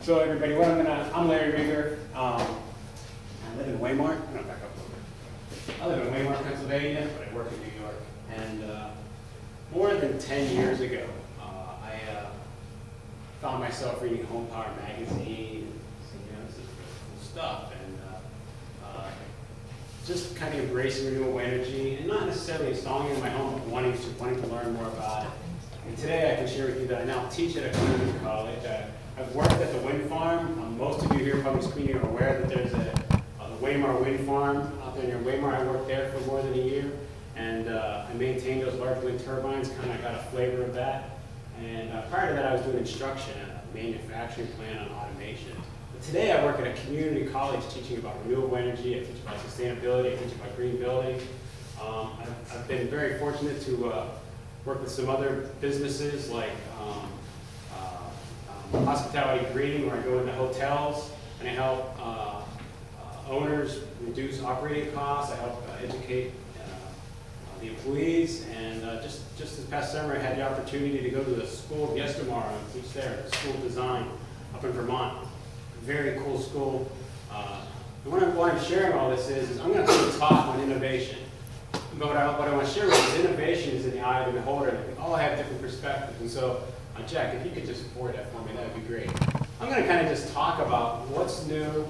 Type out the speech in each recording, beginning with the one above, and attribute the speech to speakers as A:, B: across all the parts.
A: So everybody, I'm Larry Rieger. I live in Waymart. I'm gonna back up a little bit. I live in Waymart, Pennsylvania, but I work in New York. And more than 10 years ago, I found myself reading Home Power magazine. And, this is really cool stuff. And just kind of embracing renewable energy, and not necessarily installing it in my home, but wanting to learn more about it. And today I can share with you that I now teach at a community college. I've worked at the wind farm. Most of you here probably screening are aware that there's the Waymar wind farm out there near Waymar. I worked there for more than a year, and I maintained those large wind turbines, kind of got a flavor of that. And prior to that, I was doing instruction at a manufacturing plant on automation. But today I work at a community college teaching about renewable energy. I teach about sustainability. I teach about green building. I've been very fortunate to work with some other businesses like Hospitality Green, where I go into hotels and I help owners reduce operating costs. I help educate the employees. And just this past summer, I had the opportunity to go to the School of Yestermar and teach there, School of Design up in Vermont. Very cool school. Why I'm sharing all this is I'm going to do a talk on innovation. But what I want to share with you is innovation is in the eye of the beholder, and we all have different perspectives. And so, Jack, if you could just forward that for me, that would be great. I'm going to kind of just talk about what's new,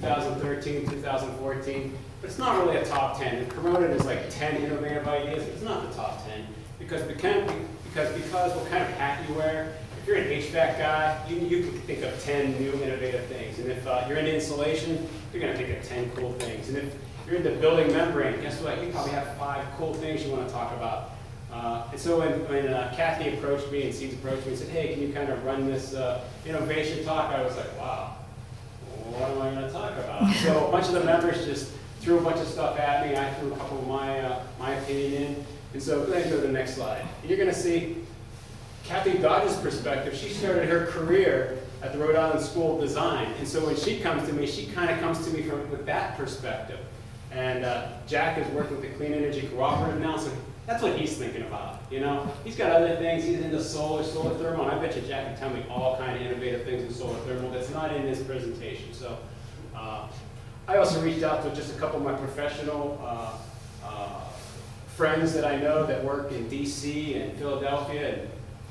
A: 2013, 2014, but it's not really a top 10. It's promoted as like 10 innovative ideas. It's not the top 10 because what kind of hat you wear. If you're an HVAC guy, you can think of 10 new innovative things. And if you're into insulation, you're going to think of 10 cool things. And if you're into building membrane, guess what? You probably have 5 cool things you want to talk about. And so when Kathy approached me and Seeds approached me and said, hey, can you kind of run this innovation talk? I was like, wow, what am I going to talk about? So a bunch of the members just threw a bunch of stuff at me. I threw a couple of my opinion in. And so go ahead and go to the next slide. And you're going to see Kathy Dodge's perspective. She started her career at the Rhode Island School of Design. And so when she comes to me, she kind of comes to me with that perspective. And Jack has worked with the Clean Energy Cooperative now, so that's what he's thinking about. You know, he's got other things. He's into solar thermal, and I bet you Jack can tell me all kind of innovative things in solar thermal that's not in this presentation. So I also reached out to just a couple of my professional friends that I know that work in DC and Philadelphia,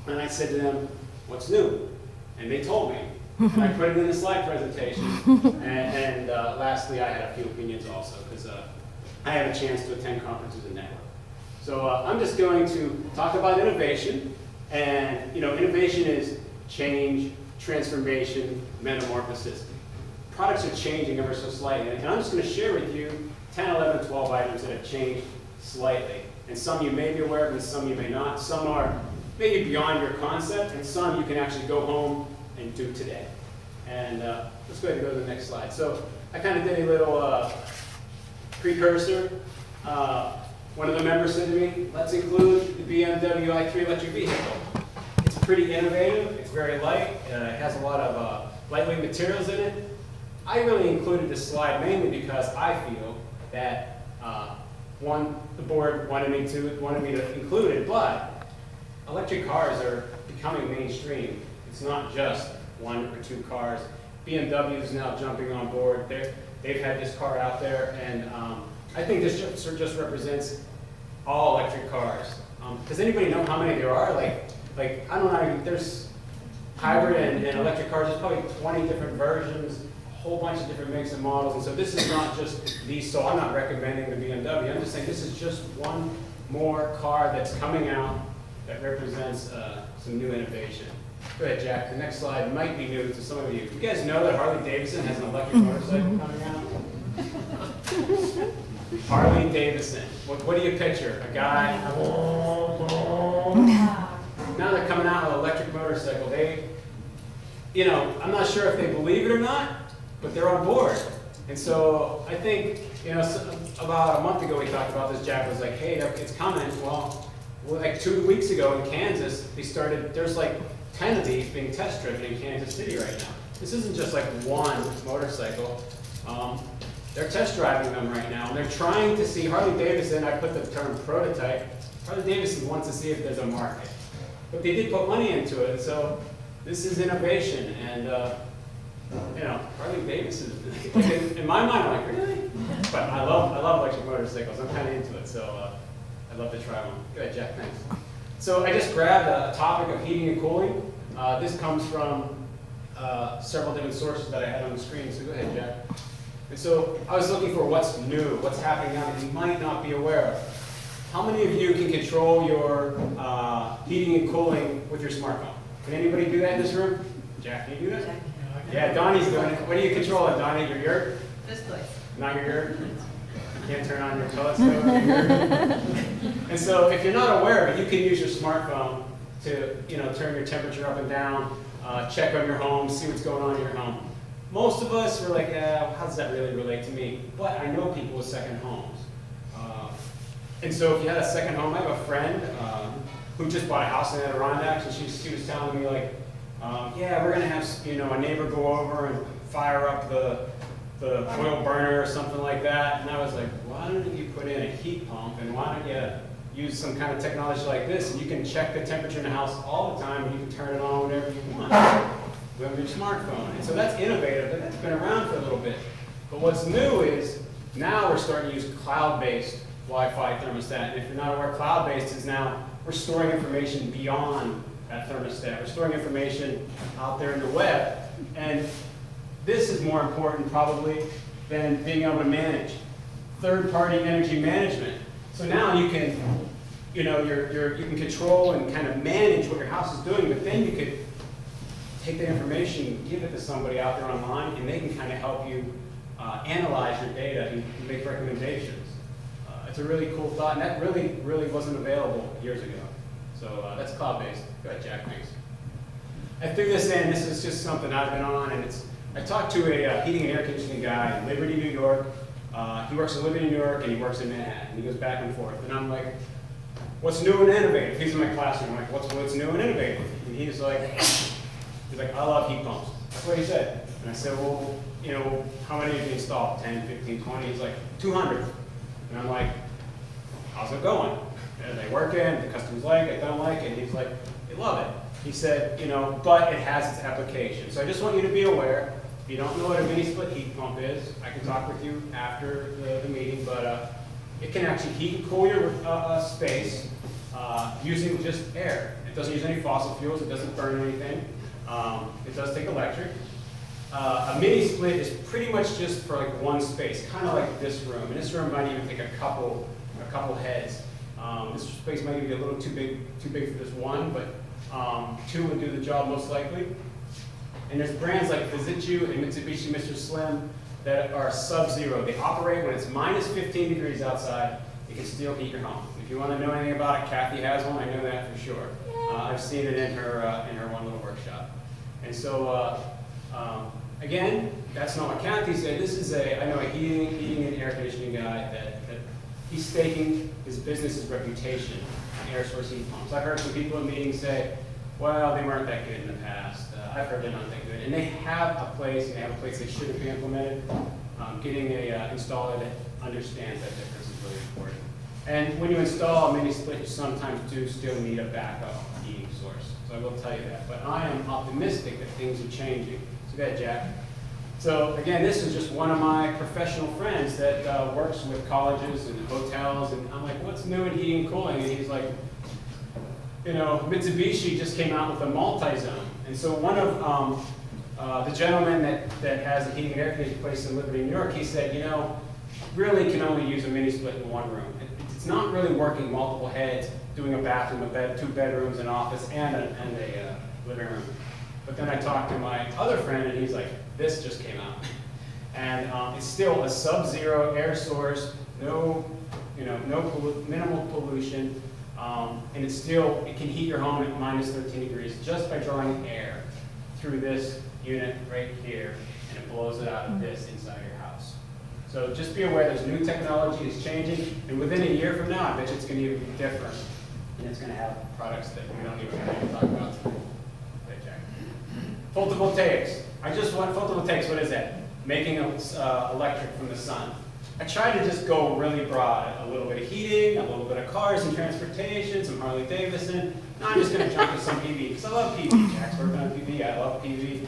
A: and I said to them, what's new? And they told me. And I put it in the slide presentation. And lastly, I had a few opinions also, because I have a chance to attend conferences and network. So I'm just going to talk about innovation. And innovation is change, transformation, metamorphosis. Products are changing ever so slightly. And I'm just going to share with you 10, 11, 12 items that have changed slightly. And some you may be aware of, and some you may not. Some are maybe beyond your concept, and some you can actually go home and do today. And let's go ahead and go to the next slide. So I kind of did a little precursor. One of the members said to me, let's include the BMW i3 electric vehicle. It's pretty innovative, it's very light, it has a lot of lightweight materials in it. I really included this slide mainly because I feel that the board wanted me to include it, but electric cars are becoming mainstream. It's not just 1 or 2 cars. BMW is now jumping on board. They've had this car out there, and I think this just represents all electric cars. Does anybody know how many there are? Like I don't know. There's hybrid and electric cars. There's probably 20 different versions, a whole bunch of different makes and models. And so this is not just these. So I'm not recommending the BMW. I'm just saying this is just one more car that's coming out that represents some new innovation. Go ahead, Jack. The next slide might be new to some of you. You guys know that Harley Davidson has an electric motorcycle coming out? Harley Davidson. What do you picture? A guy? Now they're coming out with an electric motorcycle. I'm not sure if they believe it or not, but they're on board. And so I think, about a month ago we talked about this. Jack was like, hey, it's coming. Well, like 2 weeks ago in Kansas, there's like 10 of these being test driven in Kansas City right now. This isn't just like one motorcycle. They're test driving them right now, and they're trying to see, Harley Davidson, I put the term prototype, Harley Davidson wants to see if there's a market. But they did put money into it, so this is innovation, and you know, Harley Davidson. In my mind, I'm like, really? But I love electric motorcycles. I'm kind of into it, so I'd love to try one. Go ahead, Jack, thanks. So I just grabbed a topic of heating and cooling. This comes from several different sources that I had on the screen, so go ahead, Jack. And so I was looking for what's new, what's happening now that you might not be aware of. How many of you can control your heating and cooling with your smartphone? Can anybody do that in this room? Jack, can you do that? Yeah, Donnie's doing it. What do you control it, Donnie? Your yurt?
B: This place.
A: Not your yurt? You can't turn on your toilet stove in your yurt? And so if you're not aware of it, you can use your smartphone to, you know, turn your temperature up and down, check on your home, see what's going on in your home. Most of us were like, how does that really relate to me? But I know people with second homes. And so if you had a second home, I have a friend who just bought a house in Adirondacks, and she was telling me like, yeah, we're gonna have, you know, a neighbor go over and fire up the oil burner or something like that. And I was like, why don't you put in a heat pump, and why don't you use some kind of technology like this, and you can check the temperature in the house all the time, and you can turn it on whenever you want with your smartphone. And so that's innovative, and that's been around for a little bit. But what's new is now we're starting to use cloud-based Wi-Fi thermostat. And if you're not aware, cloud-based is now we're storing information beyond that thermostat. We're storing information out there in the web. And this is more important probably than being able to manage third-party energy management. So now you can, you know, you can control and kind of manage what your house is doing, but then you could take the information, give it to somebody out there online, and they can kind of help you analyze your data and make recommendations. It's a really cool thought, and that really wasn't available years ago. So that's cloud-based. Go ahead, Jack, thanks. I threw this in. This is just something I've been on, and I talked to a heating and air conditioning guy in Liberty, New York. He works in Liberty, New York, and he works in Manhattan. He goes back and forth, and I'm like, what's new and innovative? He's in my classroom. I'm like, what's new and innovative? And he's like, I love heat pumps. That's what he said. And I said, well, you know, how many have you installed? 10, 15, 20? He's like, 200. And I'm like, how's it going? Are they working? The customers like it, don't like it? He's like, they love it. He said, you know, but it has its application. So I just want you to be aware. If you don't know what a mini split heat pump is, I can talk with you after the meeting, but it can actually heat and cool your space using just air. It doesn't use any fossil fuels. It doesn't burn anything. It does take electric. A mini split is pretty much just for like one space, kind of like this room. And this room might even take a couple heads. This space might be a little too big for this one, but two would do the job most likely. And there's brands like Fujitsu and Mitsubishi Mr. Slim that are sub-zero. They operate when it's minus 15 degrees outside. It can still heat your home. If you want to know anything about it, Kathy has one. I know that for sure. I've seen it in her one little workshop. And so, again, that's not what Kathy said. This is I know a heating and air conditioning guy that he's staking his business's reputation on air source heat pumps. I've heard some people in meetings say, well, they weren't that good in the past. I've heard they're not that good. And they have a place, and they have a place they shouldn't be implemented. Getting a installer that understands that difference is really important. And when you install a mini split, you sometimes do still need a backup heating source. So I will tell you that. But I am optimistic that things are changing. So go ahead, Jack. So again, this is just one of my professional friends that works with colleges and hotels. And I'm like, what's new in heating and cooling? And he's like, you know, Mitsubishi just came out with a multi-zone. And so one of the gentleman that has a heating and air conditioning place in Liberty, New York, he said, you know, really can only use a mini split in one room. It's not really working multiple heads, doing a bathroom, a bed, 2 bedrooms, an office, and a living room. But then I talked to my other friend, and he's like, this just came out. And it's still a sub-zero air source, minimal pollution, and it can heat your home at minus 13 degrees just by drawing air through this unit right here, and it blows it out of this inside your house. So just be aware there's new technology is changing, and within a year from now, I bet you it's going to be different, and it's going to have products that we don't even have to talk about today. Okay, Jack. Photovoltaics. I just want photovoltaics. What is that? Making electric from the sun. I tried to just go really broad. A little bit of heating, a little bit of cars and transportation, some Harley Davidson. No, I'm just going to jump to some PV, because I love PV. Jack's working on PV. I love PV.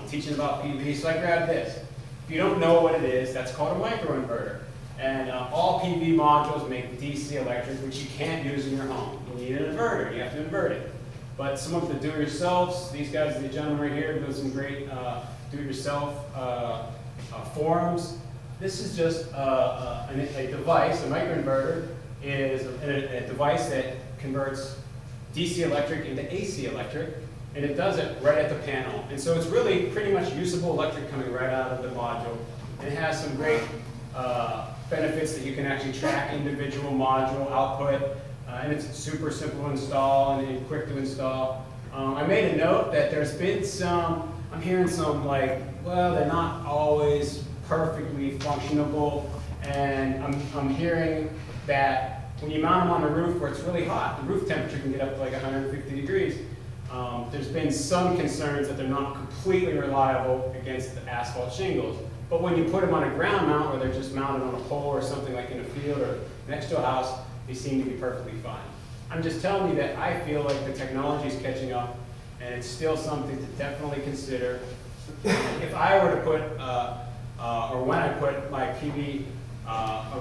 A: teaching about PV, so I grabbed this. If you don't know what it is, that's called a microinverter. And all PV modules make DC electric, which you can't use in your home. You need an inverter, you have to invert it. But some of the do-it-yourselves, these guys, the gentleman right here, build some great do-it-yourself forums. This is just a device, a microinverter is a device that converts DC electric into AC electric, and it does it right at the panel. And so it's really pretty much usable electric coming right out of the module. And it has some great benefits that you can actually track individual module output, and it's super simple to install and quick to install. I made a note that there's been some, I'm hearing some like, well, they're not always perfectly functionable, and I'm hearing that when you mount them on a roof where it's really hot, the roof temperature can get up to like 150 degrees. There's been some concerns that they're not completely reliable against the asphalt shingles. But when you put them on a ground mount where they're just mounted on a pole or something like in a field or next to a house, they seem to be perfectly fine. I'm just telling you that I feel like the technology is catching up, and it's still something to definitely consider. If I were to put, or when I put my PV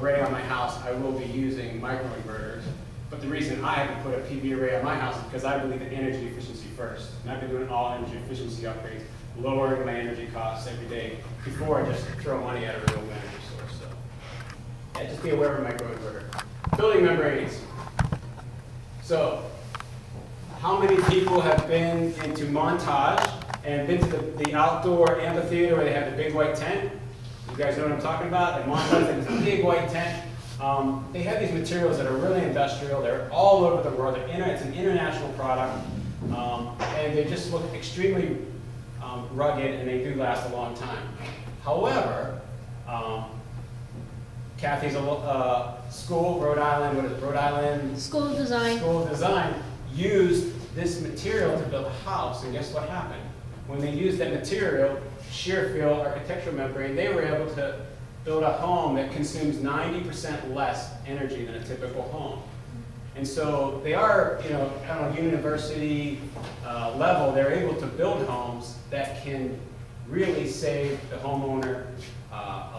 A: array on my house, I will be using microinverters. But the reason I haven't put a PV array on my house is because I believe in energy efficiency first. And I've been doing all energy efficiency upgrades, lowering my energy costs every day before I just throw money at a renewable energy source. So yeah, just be aware of a microinverter. Building membranes. So how many people have been into Montage and been to the outdoor amphitheater where they have the big white tent? You guys know what I'm talking about? At Montage, they have this big white tent. They have these materials that are really industrial. They're all over the world. It's an international product. And they just look extremely rugged, and they do last a long time. However, Kathy's school, Rhode Island, what is it, Rhode Island?
B: School of Design.
A: School of Design used this material to build a house, and guess what happened? When they used that material, shear field architectural membrane, they were able to build a home that consumes 90% less energy than a typical home. And so they are, you know, on a university level, they're able to build homes that can really save the homeowner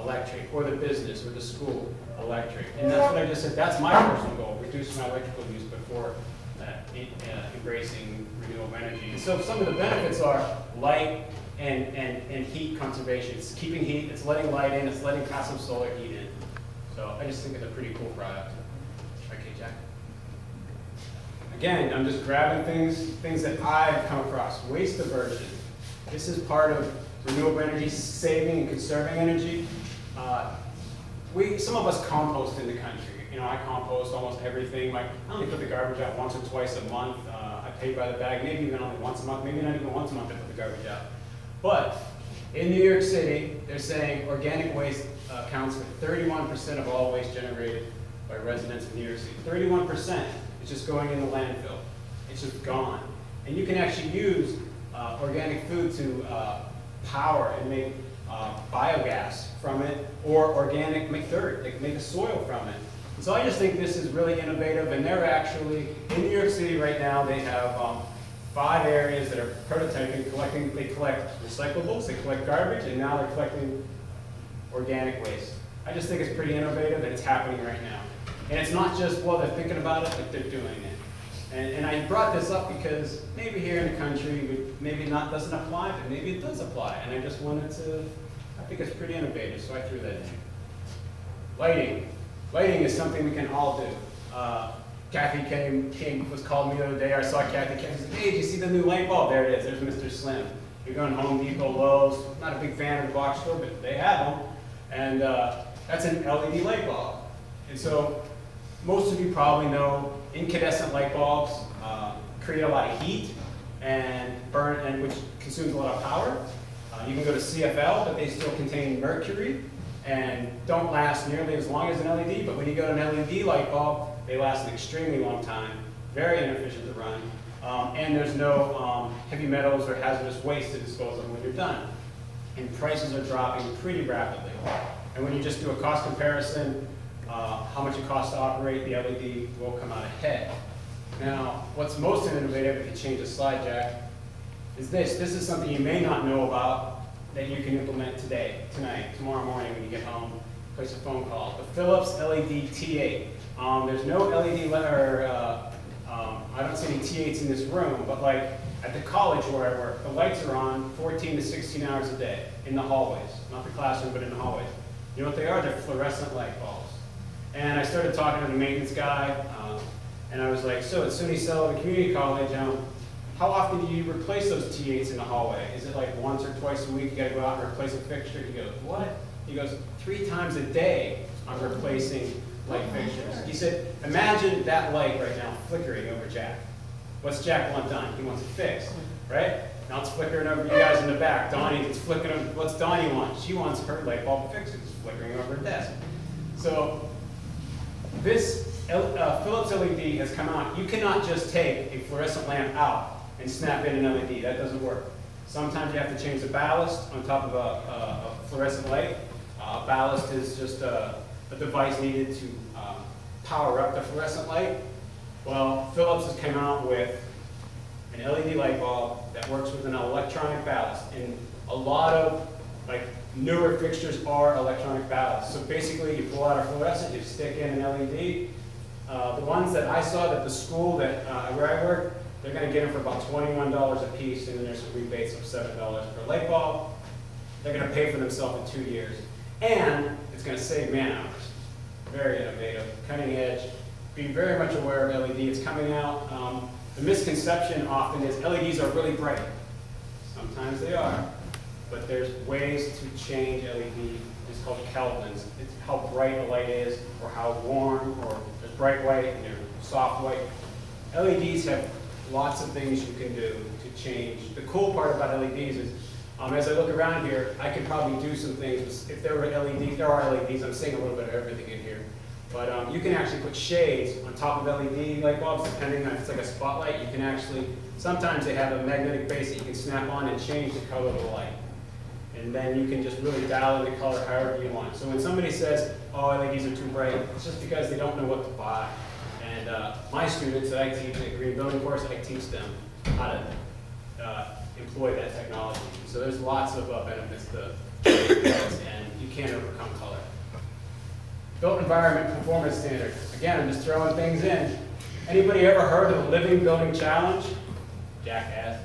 A: electric, or the business, or the school electric. And that's what I just said, that's my personal goal, reduce my electrical use before embracing renewable energy. And so some of the benefits are light and heat conservation. It's keeping heat, it's letting light in, it's letting passive solar heat in. So I just think it's a pretty cool product. Okay, Jack? Again, I'm just grabbing things that I've come across. Waste diversion. This is part of renewable energy saving and conserving energy. Some of us compost in the country. You know, I compost almost everything. I only put the garbage out once or twice a month. I pay by the bag, maybe even only once a month, maybe not even once a month I put the garbage out. But in New York City, they're saying organic waste accounts for 31% of all waste generated by residents in New York City. 31% is just going in the landfill. It's just gone. And you can actually use organic food to power and make biogas from it, or organic, make dirt, make a soil from it. So I just think this is really innovative, and they're actually, in New York City right now, they have 5 areas that are prototyping, they collect recyclables, they collect garbage, and now they're collecting organic waste. I just think it's pretty innovative, and it's happening right now. And it's not just, well, they're thinking about it, but they're doing it. And I brought this up because maybe here in the country, maybe not doesn't apply, but maybe it does apply. And I just wanted to, I think it's pretty innovative, so I threw that in. Lighting. Lighting is something we can all do. Kathy was calling me the other day. I saw Kathy said, hey, did you see the new light bulb? There it is, there's Mr. Slim. You're going Home Depot, Lowe's, not a big fan of the box store, but they have them. And that's an LED light bulb. And so most of you probably know incandescent light bulbs create a lot of heat and burn, and which consumes a lot of power. You can go to CFL, but they still contain mercury and don't last nearly as long as an LED. But when you go to an LED light bulb, they last an extremely long time, very inefficient to run, and there's no heavy metals or hazardous waste to dispose of when you're done. And prices are dropping pretty rapidly. And when you just do a cost comparison, how much it costs to operate, the LED will come out ahead. Now, what's most innovative, if you change the slide, Jack, is this. This is something you may not know about that you can implement today, tonight, tomorrow morning when you get home. Place a phone call. The Philips LED T8. There's no LED I don't see any T8s in this room, but like at the college where I work, the lights are on 14 to 16 hours a day in the hallways. Not the classroom, but in the hallways. You know what they are? They're fluorescent light bulbs. And I started talking to the maintenance guy, and I was like, so at SUNY Sullivan Community College, how often do you replace those T8s in the hallway? Is it like once or twice a week you gotta go out and replace a fixture? He goes, what? He goes, 3 times a day I'm replacing light fixtures. He said, imagine that light right now flickering over Jack. What's Jack want done? He wants it fixed, right? Now it's flickering over you guys in the back. Donnie, it's flickering over, what's Donnie want? She wants her light bulb fixed. It's flickering over her desk. So this Philips LED has come out. You cannot just take a fluorescent lamp out and snap in an LED. That doesn't work. Sometimes you have to change the ballast on top of a fluorescent light. Ballast is just a device needed to power up the fluorescent light. Well, Philips has come out with an LED light bulb that works with an electronic ballast. And a lot of newer fixtures are electronic ballast. So basically you pull out a fluorescent, you stick in an LED. The ones that I saw at the school that where I work, they're going to get them for about $21 a piece, and then there's some rebates of $7 per light bulb. They're going to pay for themselves in 2 years. And it's going to save man hours. Very innovative, cutting edge. Be very much aware of LED. It's coming out. The misconception often is LEDs are really bright. Sometimes they are, but there's ways to change LED. It's called kelvins. It's how bright a light is, or how warm, or there's bright white and there's soft white. LEDs have lots of things you can do to change. The cool part about LEDs is, as I look around here, I could probably do some things. If there were LEDs, there are LEDs. I'm seeing a little bit of everything in here. But you can actually put shades on top of LED light bulbs, depending on if it's like a spotlight. You can actually, sometimes they have a magnetic base that you can snap on and change the color of the light. And then you can just really dial in the color however you want. So when somebody says, oh, LEDs are too bright, it's just because they don't know what to buy. And my students that I teach at Green Building course, I teach them how to employ that technology. So there's lots of benefits to LEDs, and you can't overcome color. Built Environment Performance Standard. Again, I'm just throwing things in. Anybody ever heard of the Living Building Challenge? Jack has.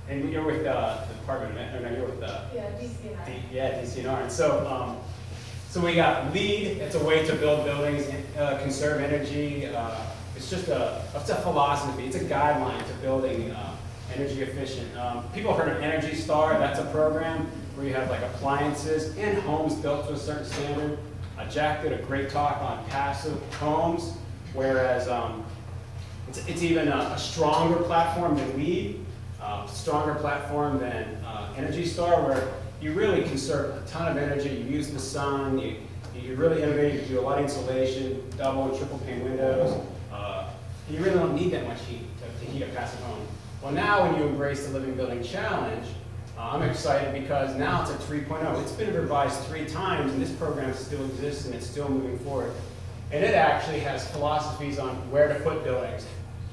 A: And you're with the Department of, or no, you're with the DCNR. And so, so we got LEED. It's a way to build buildings, conserve energy. It's just it's a philosophy. It's a guideline to building energy efficient. People have heard of Energy Star. That's a program where you have like appliances and homes built to a certain standard. Jack did a great talk on passive homes, whereas it's even a stronger platform than LEED, stronger platform than Energy Star, where you really conserve a ton of energy. You use the sun. You really innovate. You do a lot of insulation, double and triple pane windows. You really don't need that much heat to heat a passive home. Well, now when you embrace the Living Building Challenge, I'm excited because now it's at 3.0. It's been revised 3 times, and this program still exists, and it's still moving forward. And it actually has philosophies on where to put buildings,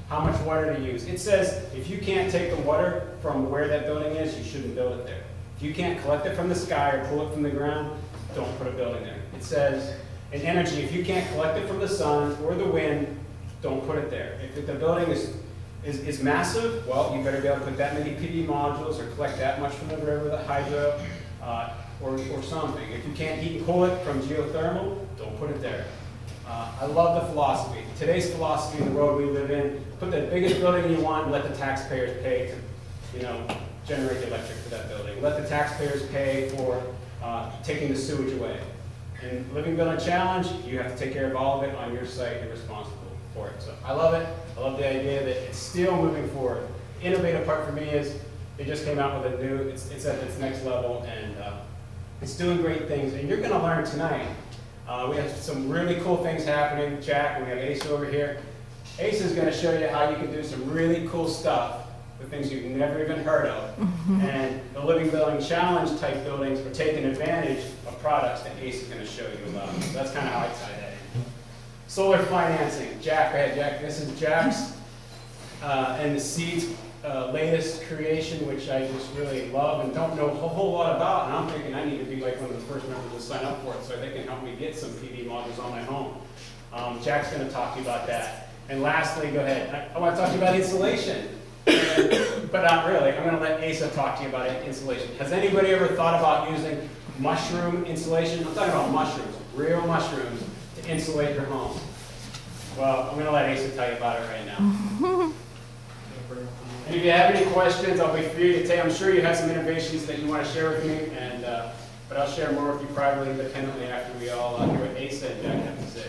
A: how much water to use. It says if you can't take the water from where that building is, you shouldn't build it there. If you can't collect it from the sky or pull it from the ground, don't put a building there. It says in energy, if you can't collect it from the sun or the wind, don't put it there. If the building is massive, well, you better be able to put that many PV modules or collect that much from the river, the hydro, or something. If you can't heat and cool it from geothermal, don't put it there. I love the philosophy. Today's philosophy in the world we live in, put the biggest building you want and let the taxpayers pay to, generate the electric for that building. Let the taxpayers pay for taking the sewage away. In Living Building Challenge, you have to take care of all of it on your site. You're responsible for it. So I love it. I love the idea that it's still moving forward. The innovative part for me is they just came out with a new, it's at its next level, and it's doing great things. And you're going to learn tonight. We have some really cool things happening. Jack, and we have Ace over here. Ace is going to show you how you can do some really cool stuff with things you've never even heard of. And the Living Building Challenge type buildings are taking advantage of products that Ace is going to show you about. So that's kind of how I tie that in. Solar financing. Jack, go ahead, Jack. This is Jack's and the seeds latest creation, which I just really love and don't know a whole lot about, and I'm thinking I need to be like one of the first members to sign up for it so they can help me get some PD modules on my home. Jack's going to talk to you about that. And lastly, go ahead. I want to talk to you about insulation, but not really. I'm going to let Asa talk to you about insulation. Has anybody ever thought about using mushroom insulation? I'm talking about mushrooms, real mushrooms, to insulate your home. Well, I'm going to let Asa tell you about it right now. And if you have any questions, I'll be free to take. I'm sure you have some innovations that you want to share with me, but I'll share more with you privately, independently after we all hear what Asa and Jack have to say.